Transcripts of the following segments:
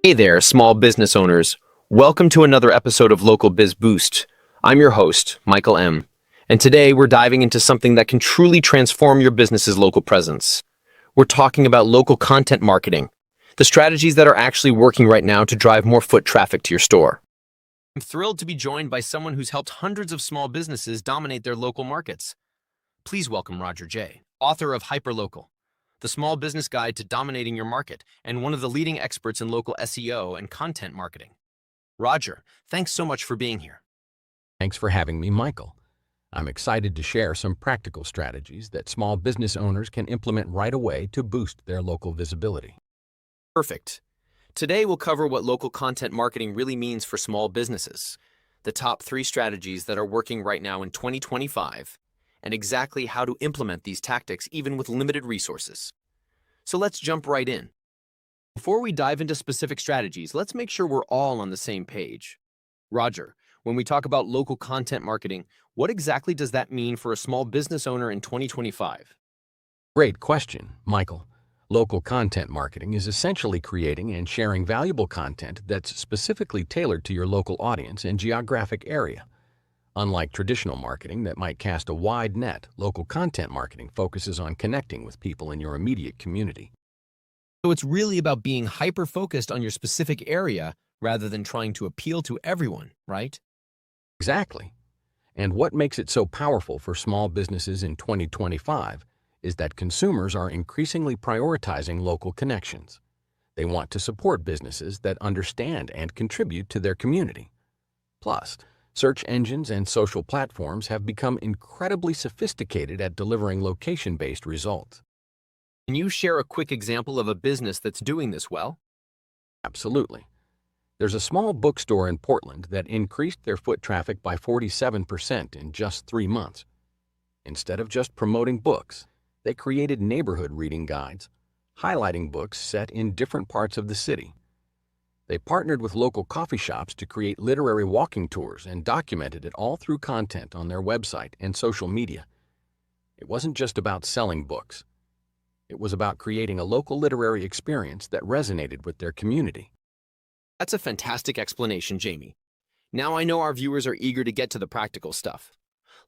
Hey there, small business owners. Welcome to another episode of Local Biz Boost. I'm your host, Michael M. And today we're diving into something that can truly transform your business's local presence. We're talking about local content marketing, the strategies that are actually working right now to drive more foot traffic to your store. I'm thrilled to be joined by someone who's helped hundreds of small businesses dominate their local markets. Please welcome Roger J., author of Hyperlocal, the small business guide to dominating your market, and one of the leading experts in local SEO and content marketing. Roger, thanks so much for being here. Thanks for having me, Michael. I'm excited to share some practical strategies that small business owners can implement right away to boost their local visibility. Perfect. Today we'll cover what local content marketing really means for small businesses, the top 3 strategies that are working right now in 2025, and exactly how to implement these tactics even with limited resources. So let's jump right in. Before we dive into specific strategies, let's make sure we're all on the same page. Roger, when we talk about local content marketing, what exactly does that mean for a small business owner in 2025? Great question, Michael. Local content marketing is essentially creating and sharing valuable content that's specifically tailored to your local audience and geographic area. Unlike traditional marketing that might cast a wide net, local content marketing focuses on connecting with people in your immediate community. So it's really about being hyper-focused on your specific area rather than trying to appeal to everyone, right? Exactly. And what makes it so powerful for small businesses in 2025 is that consumers are increasingly prioritizing local connections. They want to support businesses that understand and contribute to their community. Plus, search engines and social platforms have become incredibly sophisticated at delivering location-based results. Can you share a quick example of a business that's doing this well? Absolutely. There's a small bookstore in Portland that increased their foot traffic by 47% in just 3 months. Instead of just promoting books, they created neighborhood reading guides, highlighting books set in different parts of the city. They partnered with local coffee shops to create literary walking tours and documented it all through content on their website and social media. It wasn't just about selling books. It was about creating a local literary experience that resonated with their community. That's a fantastic explanation, Jamie. Now I know our viewers are eager to get to the practical stuff.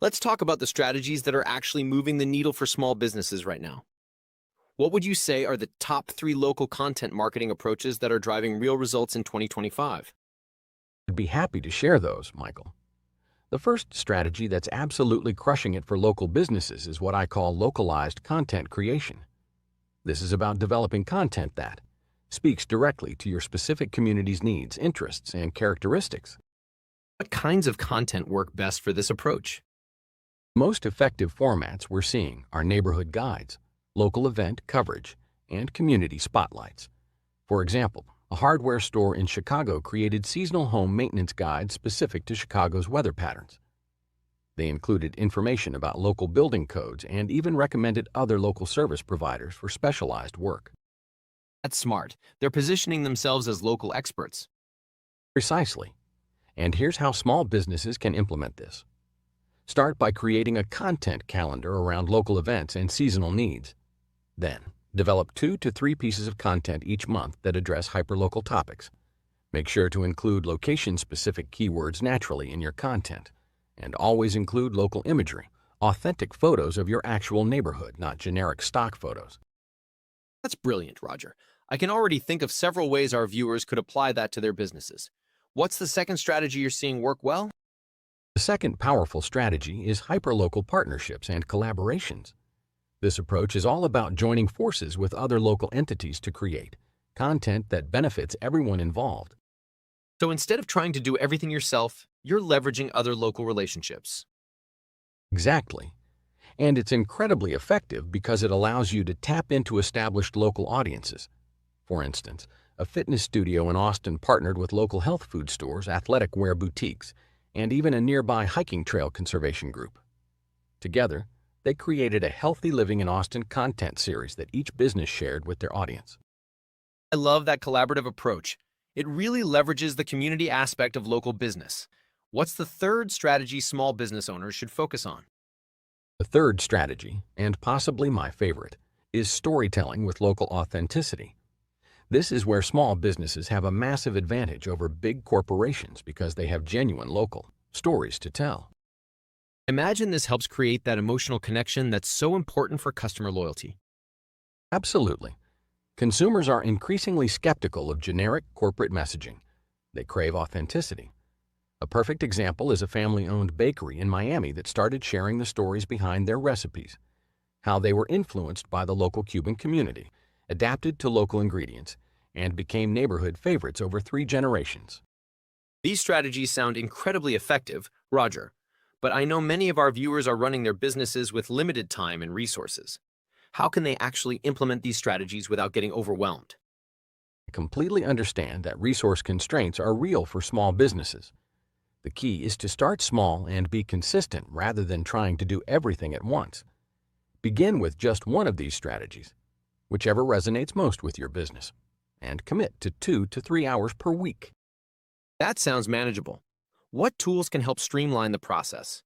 Let's talk about the strategies that are actually moving the needle for small businesses right now. What would you say are the top 3 local content marketing approaches that are driving real results in 2025? I'd be happy to share those, Michael. The first strategy that's absolutely crushing it for local businesses is what I call localized content creation. This is about developing content that speaks directly to your specific community's needs, interests, and characteristics. What kinds of content work best for this approach? Most effective formats we're seeing are neighborhood guides, local event coverage, and community spotlights. For example, a hardware store in Chicago created seasonal home maintenance guides specific to Chicago's weather patterns. They included information about local building codes and even recommended other local service providers for specialized work. That's smart. They're positioning themselves as local experts. Precisely. And here's how small businesses can implement this. Start by creating a content calendar around local events and seasonal needs. Then, develop 2 to 3 pieces of content each month that address hyperlocal topics. Make sure to include location-specific keywords naturally in your content, and always include local imagery, authentic photos of your actual neighborhood, not generic stock photos. That's brilliant, Roger. I can already think of several ways our viewers could apply that to their businesses. What's the second strategy you're seeing work well? The second powerful strategy is hyperlocal partnerships and collaborations. This approach is all about joining forces with other local entities to create content that benefits everyone involved. So instead of trying to do everything yourself, you're leveraging other local relationships. Exactly. And it's incredibly effective because it allows you to tap into established local audiences. For instance, a fitness studio in Austin partnered with local health food stores, athletic wear boutiques, and even a nearby hiking trail conservation group. Together, they created a Healthy Living in Austin content series that each business shared with their audience. I love that collaborative approach. It really leverages the community aspect of local business. What's the third strategy small business owners should focus on? The third strategy, and possibly my favorite, is storytelling with local authenticity. This is where small businesses have a massive advantage over big corporations because they have genuine local stories to tell. Imagine this helps create that emotional connection that's so important for customer loyalty. Absolutely. Consumers are increasingly skeptical of generic corporate messaging. They crave authenticity. A perfect example is a family-owned bakery in Miami that started sharing the stories behind their recipes, how they were influenced by the local Cuban community, adapted to local ingredients, and became neighborhood favorites over 3 generations. These strategies sound incredibly effective, Roger, but I know many of our viewers are running their businesses with limited time and resources. How can they actually implement these strategies without getting overwhelmed? I completely understand that resource constraints are real for small businesses. The key is to start small and be consistent rather than trying to do everything at once. Begin with just one of these strategies, whichever resonates most with your business, and commit to 2 to 3 hours per week. That sounds manageable. What tools can help streamline the process?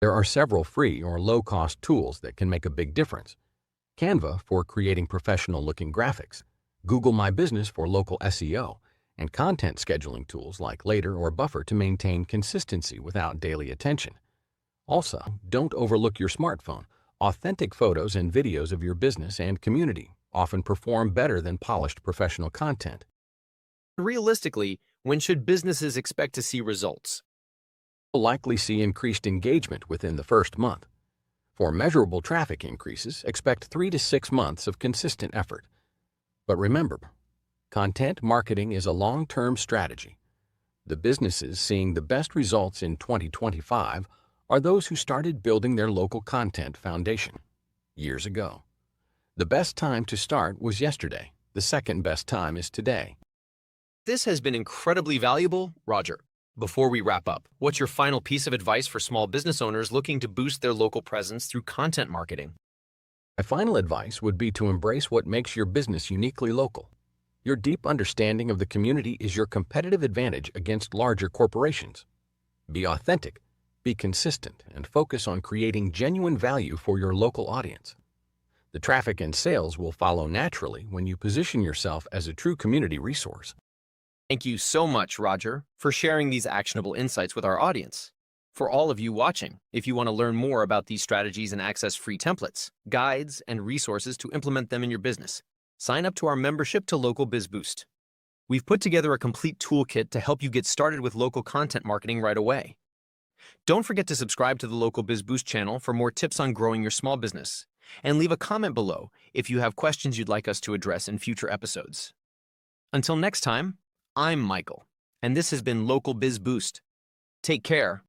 There are several free or low-cost tools that can make a big difference. Canva for creating professional-looking graphics, Google My Business for local SEO, and content scheduling tools like Later or Buffer to maintain consistency without daily attention. Also, don't overlook your smartphone. Authentic photos and videos of your business and community often perform better than polished professional content. Realistically, when should businesses expect to see results? You'll likely see increased engagement within the first month. For measurable traffic increases, expect 3 to 6 months of consistent effort. But remember, content marketing is a long-term strategy. The businesses seeing the best results in 2025 are those who started building their local content foundation years ago. The best time to start was yesterday. The second best time is today. This has been incredibly valuable, Roger. Before we wrap up, what's your final piece of advice for small business owners looking to boost their local presence through content marketing? My final advice would be to embrace what makes your business uniquely local. Your deep understanding of the community is your competitive advantage against larger corporations. Be authentic, be consistent, and focus on creating genuine value for your local audience. The traffic and sales will follow naturally when you position yourself as a true community resource. Thank you so much, Roger, for sharing these actionable insights with our audience. For all of you watching, if you want to learn more about these strategies and access free templates, guides, and resources to implement them in your business, sign up to our membership to Local Biz Boost. We've put together a complete toolkit to help you get started with local content marketing right away. Don't forget to subscribe to the Local Biz Boost channel for more tips on growing your small business, and leave a comment below if you have questions you'd like us to address in future episodes. Until next time, I'm Michael, and this has been Local Biz Boost. Take care.